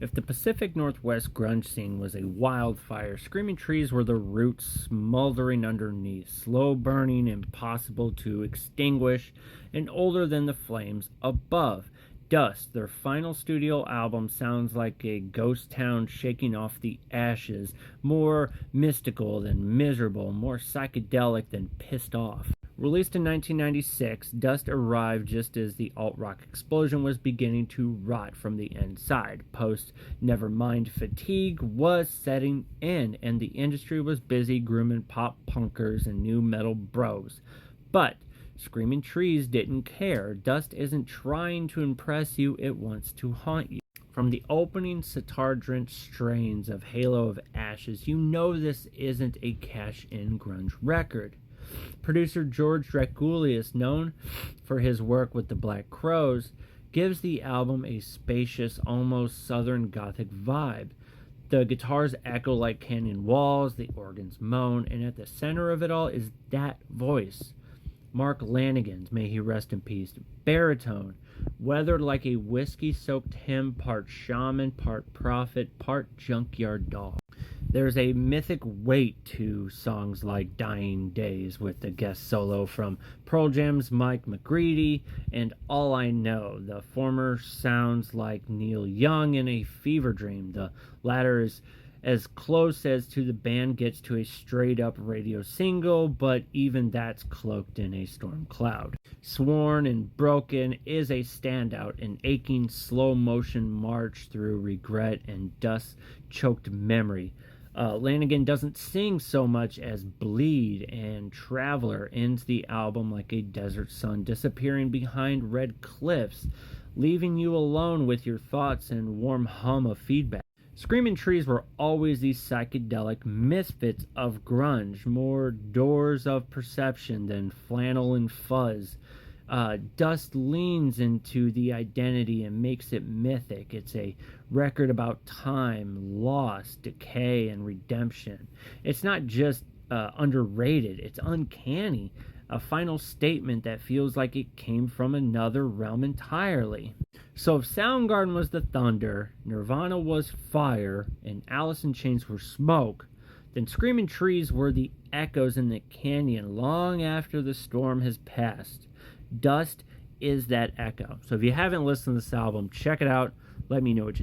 If the Pacific Northwest grunge scene was a wildfire, Screaming Trees were the roots smoldering underneath, slow burning, impossible to extinguish, and older than the flames above. Dust, their final studio album, sounds like a ghost town shaking off the ashes, more mystical than miserable, more psychedelic than pissed off. Released in 1996, Dust arrived just as the alt-rock explosion was beginning to rot from the inside. Post-Nevermind fatigue was setting in, and the industry was busy grooming pop-punkers and new metal bros. But Screaming Trees didn't care. Dust isn't trying to impress you, it wants to haunt you. From the opening sitar-drenched strains of Halo of Ashes, you know this isn't a cash-in grunge record. Producer George Drakoulias, known for his work with the Black Crowes, gives the album a spacious, almost southern gothic vibe. The guitars echo like canyon walls, the organs moan, and at the center of it all is that voice. Mark Lanegan's, may he rest in peace, baritone, weathered like a whiskey-soaked hymn, part shaman, part prophet, part junkyard dog. There's a mythic weight to songs like Dying Days, with the guest solo from Pearl Jam's Mike McGready and All I Know. The former sounds like Neil Young in a fever dream. The latter is as close as to the band gets to a straight-up radio single, but even that's cloaked in a storm cloud. Sworn and Broken is a standout, an aching slow-motion march through regret and dust-choked memory. Lanegan doesn't sing so much as Bleed, and Traveler ends the album like a desert sun disappearing behind red cliffs, leaving you alone with your thoughts and warm hum of feedback. Screaming Trees were always these psychedelic misfits of grunge, more doors of perception than flannel and fuzz. Dust leans into the identity and makes it mythic. It's a record about time, loss, decay, and redemption. It's not just underrated, it's uncanny. A final statement that feels like it came from another realm entirely. So if Soundgarden was the thunder, Nirvana was fire, and Alice in Chains were smoke, then Screaming Trees were the echoes in the canyon long after the storm has passed. Dust is that echo. So if you haven't listened to this album, check it out. Let me know what you think.